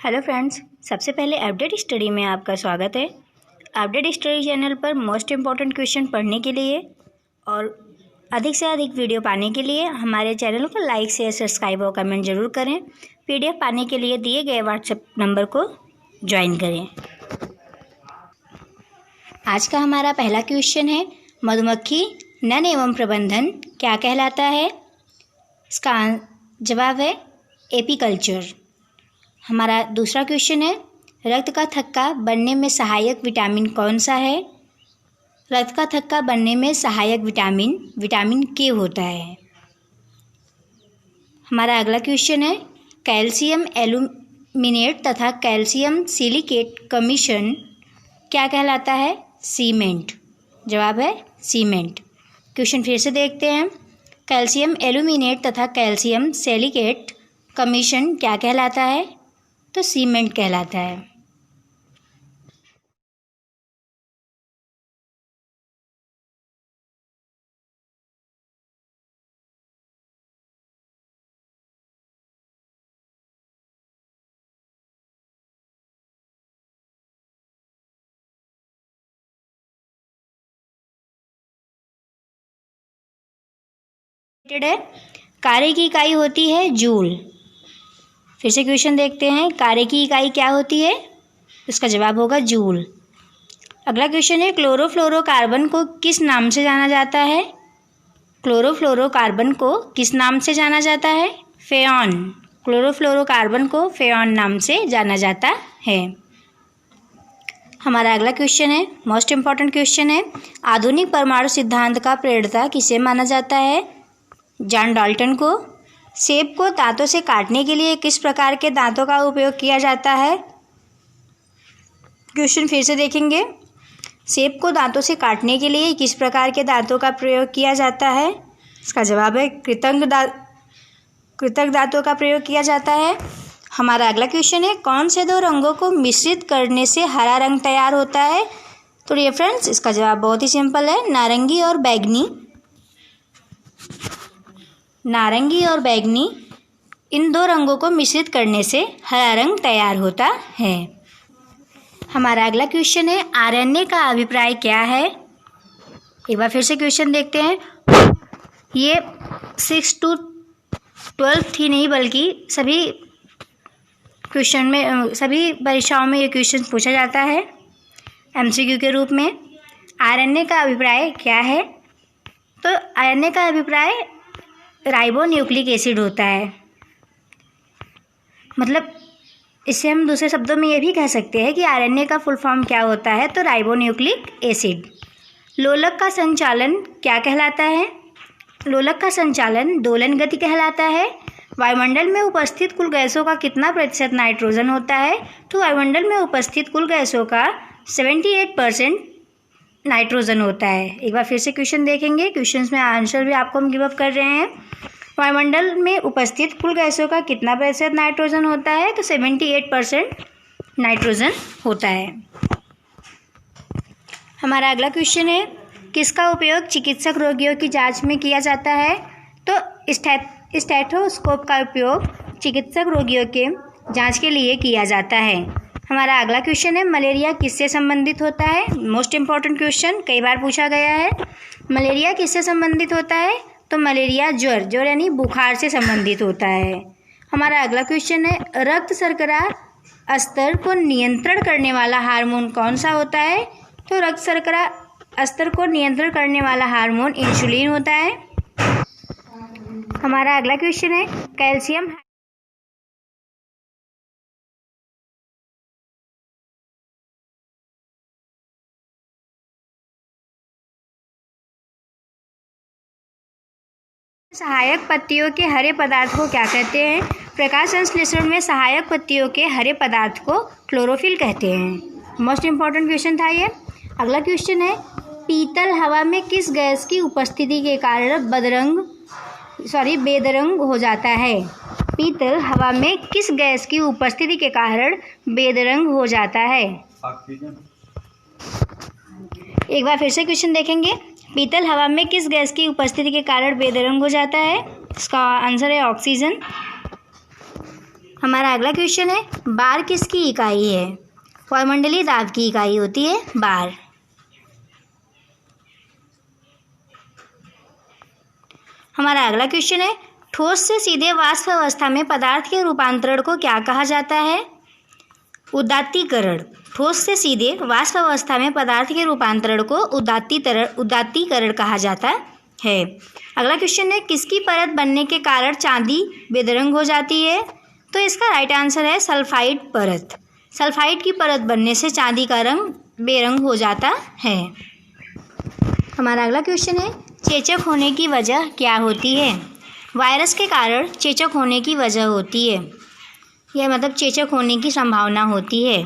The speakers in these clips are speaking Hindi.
हेलो फ्रेंड्स, सबसे पहले अपडेट स्टडी में आपका स्वागत है। अपडेट स्टडी चैनल पर मोस्ट इम्पॉर्टेंट क्वेश्चन पढ़ने के लिए और अधिक से अधिक वीडियो पाने के लिए हमारे चैनल को लाइक शेयर सब्सक्राइब और कमेंट जरूर करें। पीडीएफ पाने के लिए दिए गए व्हाट्सएप नंबर को ज्वाइन करें। आज का हमारा पहला क्वेश्चन है, मधुमक्खी नन एवं प्रबंधन क्या कहलाता है? इसका जवाब है एपीकल्चर। हमारा दूसरा क्वेश्चन है, रक्त का थक्का बनने में सहायक विटामिन कौन सा है? रक्त का थक्का बनने में सहायक विटामिन के होता है। हमारा अगला क्वेश्चन है, कैल्शियम एल्यूमिनेट तथा कैल्शियम सिलिकेट कमीशन क्या कहलाता है? सीमेंट। जवाब है सीमेंट। क्वेश्चन फिर से देखते हैं, कैल्शियम एल्यूमिनेट तथा कैल्शियम सिलिकेट कमीशन क्या कहलाता है? तो सीमेंट कहलाता है। कार्य की इकाई होती है जूल। फिर से क्वेश्चन देखते हैं, कार्य की इकाई क्या होती है? इसका जवाब होगा जूल। अगला क्वेश्चन है, क्लोरोफ्लोरोकार्बन को किस नाम से जाना जाता है? क्लोरोफ्लोरोकार्बन को किस नाम से जाना जाता है? फेनॉन। क्लोरोफ्लोरोकार्बन को फेनॉन नाम से जाना जाता है। हमारा अगला क्वेश्चन है, मोस्ट इम्पॉर्टेंट क्वेश्चन है, आधुनिक परमाणु सिद्धांत का प्रणेता किसे माना जाता है? जॉन डाल्टन को। सेब को दांतों से काटने के लिए किस प्रकार के दांतों का उपयोग किया जाता है? क्वेश्चन फिर से देखेंगे, सेब को दांतों से काटने के लिए किस प्रकार के दांतों का प्रयोग किया जाता है? इसका जवाब है कृतक दांतों का प्रयोग किया जाता है। हमारा अगला क्वेश्चन है, कौन से दो रंगों को मिश्रित करने से हरा रंग तैयार होता है? तो डियर फ्रेंड्स, इसका जवाब बहुत ही सिंपल है, नारंगी और बैगनी। नारंगी और बैगनी इन दो रंगों को मिश्रित करने से हरा रंग तैयार होता है। हमारा अगला क्वेश्चन है, आरएनए का अभिप्राय क्या है? एक बार फिर से क्वेश्चन देखते हैं। ये 6 to 12 थी नहीं, बल्कि सभी परीक्षाओं में ये क्वेश्चन पूछा जाता है एमसीक्यू के रूप में। आरएनए का अभिप्राय क्या है? तो आरएनए का अभिप्राय राइबोन्यूक्लिक एसिड होता है। मतलब इससे हम दूसरे शब्दों में ये भी कह सकते हैं कि आरएनए का फुल फॉर्म क्या होता है? तो राइबोन्यूक्लिक एसिड। लोलक का संचालन क्या कहलाता है? लोलक का संचालन दोलन गति कहलाता है। वायुमंडल में उपस्थित कुल गैसों का कितना प्रतिशत नाइट्रोजन होता है? तो वायुमंडल में उपस्थित कुल गैसों का 78% नाइट्रोजन होता है। एक बार फिर से क्वेश्चन देखेंगे, क्वेश्चंस में आंसर भी आपको हम गिव अप कर रहे हैं। वायुमंडल में उपस्थित कुल गैसों का कितना प्रतिशत नाइट्रोजन होता है? तो 78% नाइट्रोजन होता है। हमारा अगला क्वेश्चन है, किसका उपयोग चिकित्सक रोगियों की जांच में किया जाता है? तो स्टेथोस्कोप का उपयोग चिकित्सक रोगियों के जांच के लिए किया जाता है। हमारा अगला क्वेश्चन है, मलेरिया किससे संबंधित होता है? मोस्ट इम्पॉर्टेंट क्वेश्चन, कई बार पूछा गया है। मलेरिया किससे संबंधित होता है? तो मलेरिया ज्वर यानी बुखार से संबंधित होता है। हमारा अगला क्वेश्चन है, रक्त शर्करा स्तर को नियंत्रण करने वाला हार्मोन कौन सा होता है? तो रक्त शर्करा स्तर को नियंत्रण करने वाला हार्मोन इंसुलिन होता है। हमारा अगला क्वेश्चन है, कैल्शियम सहायक पत्तियों के हरे पदार्थ को क्या कहते हैं? प्रकाश संश्लेषण में सहायक पत्तियों के हरे पदार्थ को क्लोरोफिल कहते हैं। मोस्ट इम्पॉर्टेंट क्वेश्चन था ये। अगला क्वेश्चन है, पीतल हवा में किस गैस की उपस्थिति के कारण बेदरंग हो जाता है? पीतल हवा में किस गैस की उपस्थिति के कारण बेदरंग हो जाता है? एक बार फिर से क्वेश्चन देखेंगे, पीतल हवा में किस गैस की उपस्थिति के कारण बेदरंग हो जाता है? इसका आंसर है ऑक्सीजन। हमारा अगला क्वेश्चन है, बार किसकी इकाई है? वायुमंडलीय दाब की इकाई होती है बार। हमारा अगला क्वेश्चन है, ठोस से सीधे वाष्प अवस्था में पदार्थ के रूपांतरण को क्या कहा जाता है? उदात्तीकरण। ठोस से सीधे वाष्प अवस्था में पदार्थ के रूपांतरण को उदात्तीकरण कहा जाता है। अगला क्वेश्चन है, किसकी परत बनने के कारण चांदी बेरंग हो जाती है? तो इसका राइट आंसर है सल्फाइड परत। सल्फाइड की परत बनने से चांदी का रंग बेरंग हो जाता है। हमारा अगला क्वेश्चन है, चेचक होने की वजह क्या होती है? वायरस के कारण चेचक होने की वजह होती है, यह मतलब चेचक होने की संभावना होती है।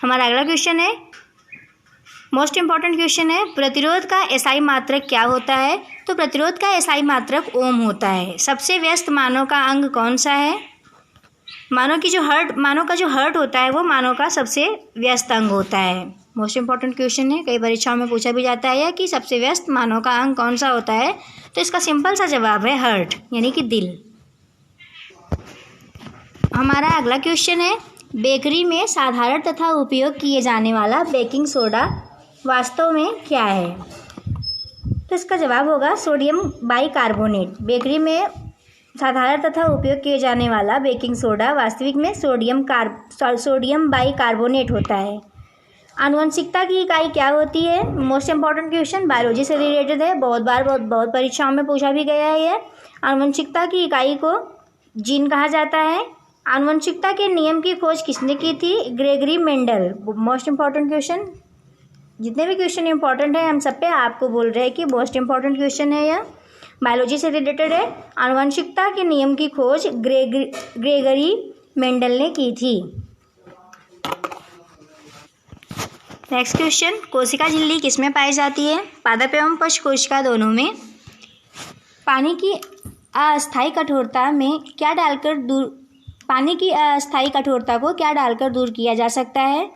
हमारा अगला क्वेश्चन है, मोस्ट इम्पॉर्टेंट क्वेश्चन है, प्रतिरोध का एसआई मात्रक क्या होता है? तो प्रतिरोध का एसआई मात्रक ओम होता है। सबसे व्यस्त मानव का अंग कौन सा है? मानव का जो हर्ट होता है वो मानव का सबसे व्यस्त अंग होता है। मोस्ट इम्पॉर्टेंट क्वेश्चन है, कई परीक्षाओं में पूछा भी जाता है कि सबसे व्यस्त मानव का अंग कौन सा होता है? तो इसका सिंपल सा जवाब है हर्ट, यानी कि दिल। हमारा अगला क्वेश्चन है, बेकरी में साधारण तथा उपयोग किए जाने वाला बेकिंग सोडा वास्तव में क्या है? तो इसका जवाब होगा सोडियम बाइकार्बोनेट। बेकरी में साधारण तथा उपयोग किए जाने वाला बेकिंग सोडा वास्तविक में सोडियम बाइकार्बोनेट होता है। आनुवंशिकता की इकाई क्या होती है? मोस्ट इम्पॉर्टेंट क्वेश्चन, बायोलॉजी से रिलेटेड है, बहुत परीक्षाओं में पूछा भी गया है। ये आनुवंशिकता की इकाई को जीन कहा जाता है। आनुवंशिकता के नियम की खोज किसने की थी? Gregory Mendel. Most important question, जितने भी क्वेश्चन इंपॉर्टेंट है हम सब पे आपको बोल रहे हैं कि मोस्ट इम्पॉर्टेंट क्वेश्चन है, यह बायोलॉजी से रिलेटेड है। आनुवंशिकता के नियम की खोज ग्रेगरी मेंडल ने की थी। नेक्स्ट क्वेश्चन, कोशिका झिल्ली किसमें पाई जाती है? पादप एवं पश कोशिका दोनों में। पानी की अस्थायी कठोरता को क्या डालकर दूर किया जा सकता है?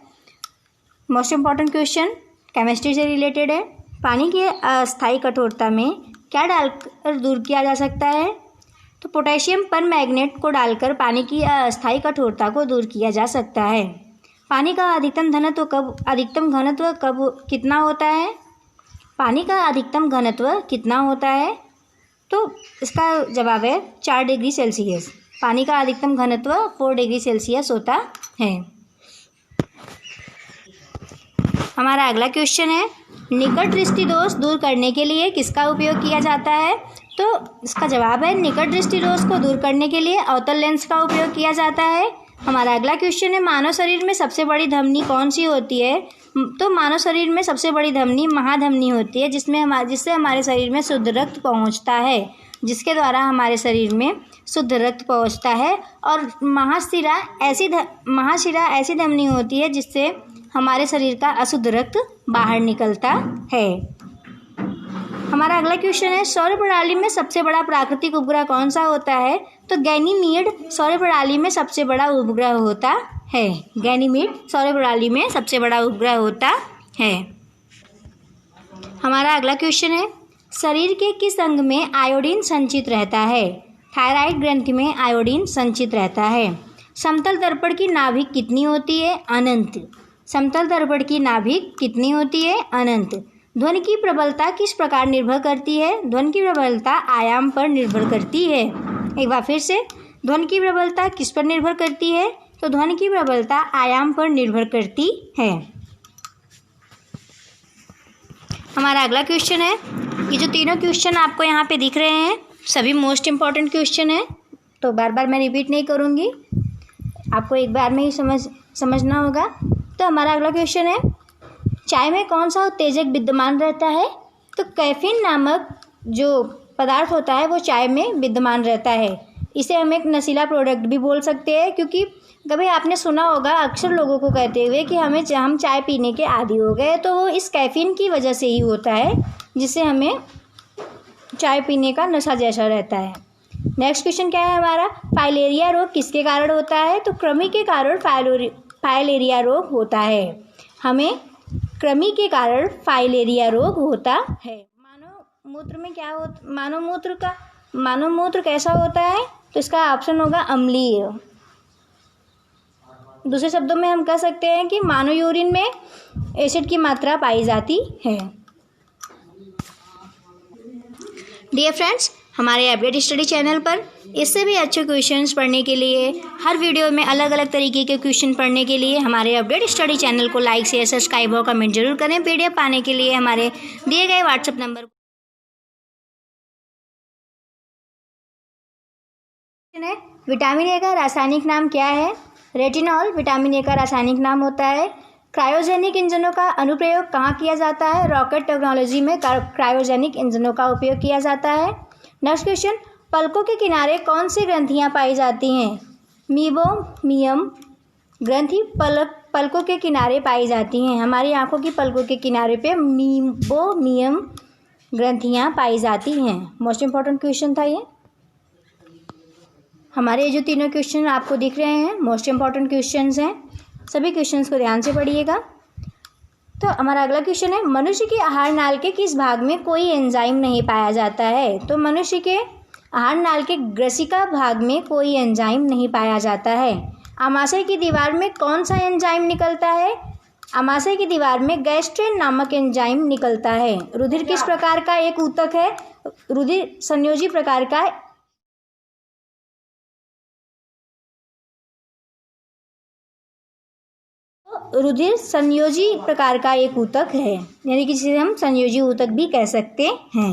मोस्ट इम्पॉर्टेंट क्वेश्चन, केमिस्ट्री से रिलेटेड है। पानी की अस्थायी कठोरता में क्या डालकर दूर किया जा सकता है? तो पोटेशियम परमैंगनेट को डालकर पानी की अस्थायी कठोरता को दूर किया जा सकता है। पानी का अधिकतम घनत्व कितना होता है? पानी का अधिकतम घनत्व कितना होता है? तो इसका जवाब है 4 डिग्री सेल्सियस। पानी का अधिकतम घनत्व 4 डिग्री सेल्सियस होता है। हमारा अगला क्वेश्चन है, निकट दृष्टि दोष दूर करने के लिए किसका उपयोग किया जाता है? तो इसका जवाब है निकट दृष्टि दोष को दूर करने के लिए अवतल लेंस का उपयोग किया जाता है। हमारा अगला क्वेश्चन है, मानव शरीर में सबसे बड़ी धमनी कौन सी होती है? तो मानव शरीर में सबसे बड़ी धमनी महाधमनी होती है, जिससे हमारे शरीर में शुद्ध रक्त पहुंचता है, जिसके द्वारा हमारे शरीर में शुद्ध रक्त पहुंचता है। और महाशिरा ऐसी धमनी होती है जिससे हमारे शरीर का अशुद्ध रक्त बाहर निकलता है। हमारा अगला क्वेश्चन है, सौर प्रणाली में सबसे बड़ा प्राकृतिक उपग्रह कौन सा होता है? तो गैनीमीड सौर प्रणाली में सबसे बड़ा उपग्रह होता है। गैनीमीड सौर प्रणाली में सबसे बड़ा उपग्रह होता है। हमारा अगला क्वेश्चन है, शरीर के किस अंग में आयोडीन संचित रहता है? थायराइड ग्रंथि में आयोडीन संचित रहता है। समतल दर्पण की नाभिक कितनी होती है? अनंत। समतल दर्पण की नाभिक कितनी होती है? अनंत। ध्वनि की प्रबलता किस प्रकार निर्भर करती है? ध्वनि की प्रबलता आयाम पर निर्भर करती है। एक बार फिर से, ध्वनि की प्रबलता किस पर निर्भर करती है? तो ध्वनि की प्रबलता आयाम पर निर्भर करती है। हमारा अगला क्वेश्चन है, ये जो तीनों क्वेश्चन आपको यहाँ पे दिख रहे हैं सभी मोस्ट इम्पॉर्टेंट क्वेश्चन है, तो बार बार मैं रिपीट नहीं करूँगी, आपको एक बार में ही समझना होगा। तो हमारा अगला क्वेश्चन है, चाय में कौन सा उत्तेजक विद्यमान रहता है? तो कैफीन नामक जो पदार्थ होता है वो चाय में विद्यमान रहता है। इसे हम एक नशीला प्रोडक्ट भी बोल सकते हैं, क्योंकि कभी आपने सुना होगा अक्सर लोगों को कहते हुए कि हम चाय पीने के आदी हो गए, तो वो इस कैफीन की वजह से ही होता है, जिससे हमें चाय पीने का नशा जैसा रहता है। नेक्स्ट क्वेश्चन क्या है हमारा, फाइलेरिया रोग किसके कारण होता है? तो कृमि के कारण फाइलेरिया रोग होता है। हमें कृमि के कारण फाइलेरिया रोग होता है। मानव मूत्र में क्या होता, मानव मूत्र कैसा होता है? तो इसका ऑप्शन होगा अम्लीय। दूसरे शब्दों में हम कह सकते हैं कि मानव यूरिन में एसिड की मात्रा पाई जाती है। डियर फ्रेंड्स, हमारे अपडेट स्टडी चैनल पर इससे भी अच्छे क्वेश्चंस पढ़ने के लिए, हर वीडियो में अलग अलग तरीके के क्वेश्चन पढ़ने के लिए हमारे अपडेट स्टडी चैनल को लाइक शेयर सब्सक्राइब और कमेंट जरूर करें। PDF पाने के लिए हमारे दिए गए व्हाट्सएप नंबर है। विटामिन ए का रासायनिक नाम क्या है? रेटिनॉल विटामिन ए का रासायनिक नाम होता है। क्रायोजेनिक इंजनों का अनुप्रयोग कहाँ किया जाता है? रॉकेट टेक्नोलॉजी में क्रायोजेनिक इंजनों का उपयोग किया जाता है। नेक्स्ट क्वेश्चन, पलकों के किनारे कौन सी ग्रंथियाँ पाई जाती हैं? मीबोमियम ग्रंथि पलकों के किनारे पाई जाती हैं। हमारी आंखों की पलकों के किनारे पे मीबोमियम ग्रंथियाँ पाई जाती हैं। मोस्ट इम्पॉर्टेंट क्वेश्चन था ये। हमारे जो तीनों क्वेश्चन आपको दिख रहे हैं मोस्ट इम्पॉर्टेंट क्वेश्चंस हैं। सभी क्वेश्चंस को ध्यान से पढ़िएगा। तो हमारा अगला क्वेश्चन है, मनुष्य की आहार नाल के किस भाग में कोई एंजाइम नहीं पाया जाता है? तो मनुष्य के आहार नाल के ग्रसिका भाग में कोई एंजाइम नहीं पाया जाता है। आमाशय की दीवार में कौन सा एंजाइम निकलता है? आमाशय की दीवार में गैस्ट्रिन नामक एंजाइम निकलता है। रुधिर किस प्रकार का एक ऊतक है? रुधिर संयोजी प्रकार का रुधिर संयोजी प्रकार का एक ऊतक है, यानी कि जिसे हम संयोजी ऊतक भी कह सकते हैं।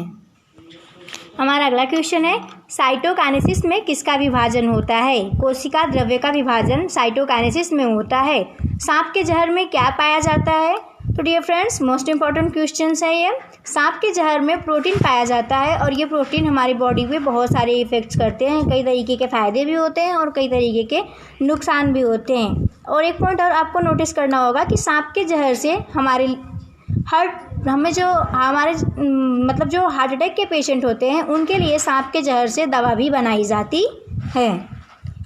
हमारा अगला क्वेश्चन है, साइटोकाइनेसिस में किसका विभाजन होता है? कोशिका द्रव्य का विभाजन साइटोकाइनेसिस में होता है। सांप के जहर में क्या पाया जाता है? तो dear friends, most important question है ये। सांप के जहर में प्रोटीन पाया जाता है और ये प्रोटीन हमारी बॉडी पे बहुत सारे इफेक्ट्स करते हैं। कई तरीके के फ़ायदे भी होते हैं और कई तरीके के नुकसान भी होते हैं। और एक पॉइंट और आपको नोटिस करना होगा कि सांप के जहर से हमारे जो हार्ट अटैक के पेशेंट होते हैं उनके लिए सांप के जहर से दवा भी बनाई जाती है।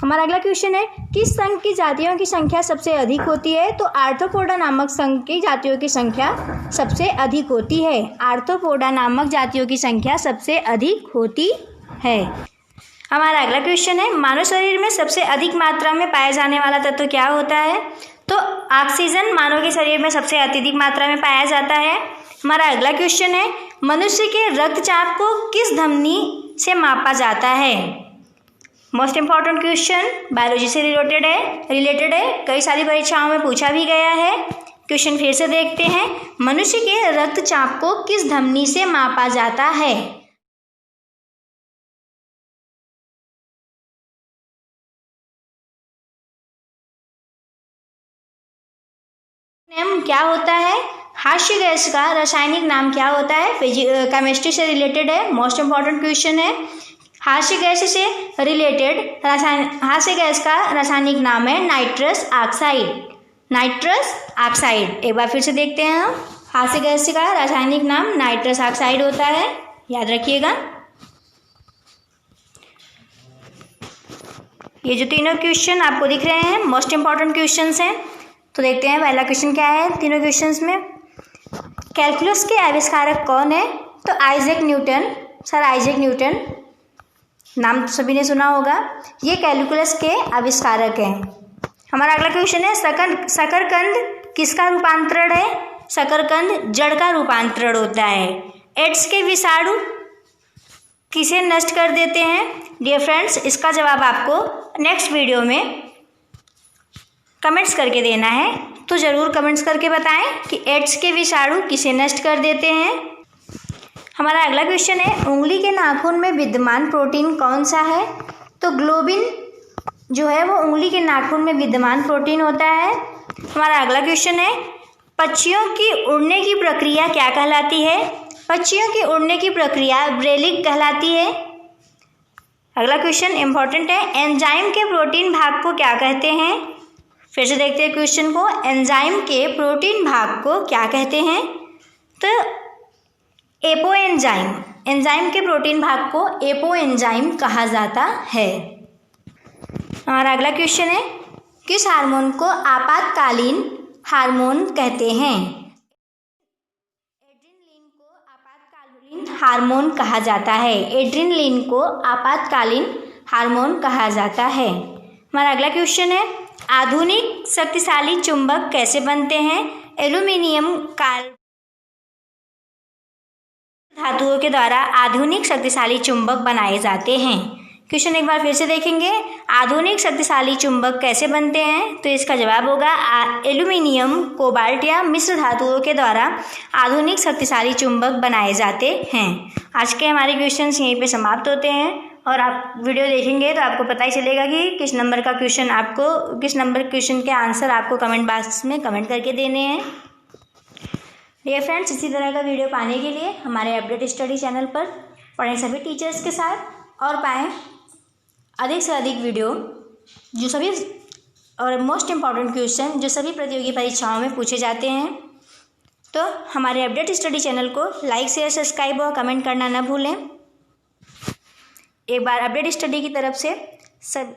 हमारा अगला क्वेश्चन है, किस संघ की जातियों की संख्या सबसे अधिक होती है? तो आर्थ्रोपोडा नामक संघ की जातियों की संख्या सबसे अधिक होती है। आर्थ्रोपोडा नामक जातियों की संख्या सबसे अधिक होती है। हमारा अगला क्वेश्चन है, मानव शरीर में सबसे अधिक मात्रा में पाया जाने वाला तत्व क्या होता है? तो ऑक्सीजन मानव के शरीर में सबसे अत्यधिक मात्रा में पाया जाता है। हमारा अगला क्वेश्चन है, मनुष्य के रक्तचाप को किस धमनी से मापा जाता है? मोस्ट इम्पॉर्टेंट क्वेश्चन, बायोलॉजी से रिलेटेड है, कई सारी परीक्षाओं में पूछा भी गया है। क्वेश्चन फिर से देखते हैं, मनुष्य के रक्तचाप को किस धमनी से मापा जाता है? क्या होता है? हास्य गैस का रासायनिक नाम क्या होता है? केमिस्ट्री से रिलेटेड है, मोस्ट इम्पॉर्टेंट क्वेश्चन है। हास्य गैस से रिलेटेड हास्य गैस का रासायनिक नाम है नाइट्रस ऑक्साइड। नाइट्रस ऑक्साइड, एक बार फिर से देखते हैं हम। हास्य गैस का रासायनिक नाम नाइट्रस ऑक्साइड होता है, याद रखिएगा। ये जो तीनों क्वेश्चन आपको दिख रहे हैं मोस्ट इम्पॉर्टेंट क्वेश्चंस हैं। तो देखते हैं पहला क्वेश्चन क्या है तीनों क्वेश्चंस में। कैलकुलस के आविष्कारक कौन है? तो Isaac Newton. Sir Isaac Newton नाम तो सभी ने सुना होगा, ये कैलकुलस के आविष्कारक हैं। हमारा अगला क्वेश्चन है, शकरकंद किसका रूपांतरण है? शकरकंद जड़ का रूपांतरण होता है। एड्स के विषाणु किसे नष्ट कर देते हैं? डियर फ्रेंड्स, इसका जवाब आपको नेक्स्ट वीडियो में कमेंट्स करके देना है, तो ज़रूर कमेंट्स करके बताएं कि एड्स के विषाणु किसे नष्ट कर देते हैं। हमारा अगला क्वेश्चन है, उंगली के नाखून में विद्यमान प्रोटीन कौन सा है? तो ग्लोबिन जो है वो उंगली के नाखून में विद्यमान प्रोटीन होता है। हमारा अगला क्वेश्चन है, पक्षियों की उड़ने की प्रक्रिया क्या कहलाती है? पक्षियों की उड़ने की प्रक्रिया ब्रेलिंग कहलाती है। अगला क्वेश्चन इंपॉर्टेंट है, एंजाइम के प्रोटीन भाग को क्या कहते हैं? फिर से देखते हैं क्वेश्चन को, एंजाइम के प्रोटीन भाग को क्या कहते हैं? तो एपो एंजाइम, एंजाइम के प्रोटीन भाग को एपो एंजाइम कहा जाता है। हमारा अगला क्वेश्चन है, किस हार्मोन को आपातकालीन हार्मोन कहते हैं? एड्रेनलिन को आपातकालीन हार्मोन कहा जाता है। एड्रेनलिन को आपातकालीन हार्मोन कहा जाता है। हमारा अगला क्वेश्चन है, आधुनिक शक्तिशाली चुंबक कैसे बनते हैं? एल्यूमीनियम कार्बाइड धातुओं के द्वारा आधुनिक शक्तिशाली चुंबक बनाए जाते हैं। क्वेश्चन एक बार फिर से देखेंगे, आधुनिक शक्तिशाली चुंबक कैसे बनते हैं? तो इसका जवाब होगा एल्यूमीनियम, कोबाल्ट या मिश्र धातुओं के द्वारा आधुनिक शक्तिशाली चुंबक बनाए जाते हैं। आज के हमारे क्वेश्चंस यहीं पे समाप्त होते हैं और आप वीडियो देखेंगे तो आपको पता ही चलेगा कि किस नंबर क्वेश्चन के आंसर आपको कमेंट बॉक्स में कमेंट करके देने हैं। डियर फ्रेंड्स, इसी तरह का वीडियो पाने के लिए हमारे अपडेट स्टडी चैनल पर पढ़ें सभी टीचर्स के साथ और पाएँ अधिक से अधिक वीडियो जो सभी और मोस्ट इम्पॉर्टेंट क्वेश्चन जो सभी प्रतियोगी परीक्षाओं में पूछे जाते हैं। तो हमारे अपडेट स्टडी चैनल को लाइक, शेयर, सब्सक्राइब और कमेंट करना न भूलें। एक बार अपडेट स्टडी की तरफ से सब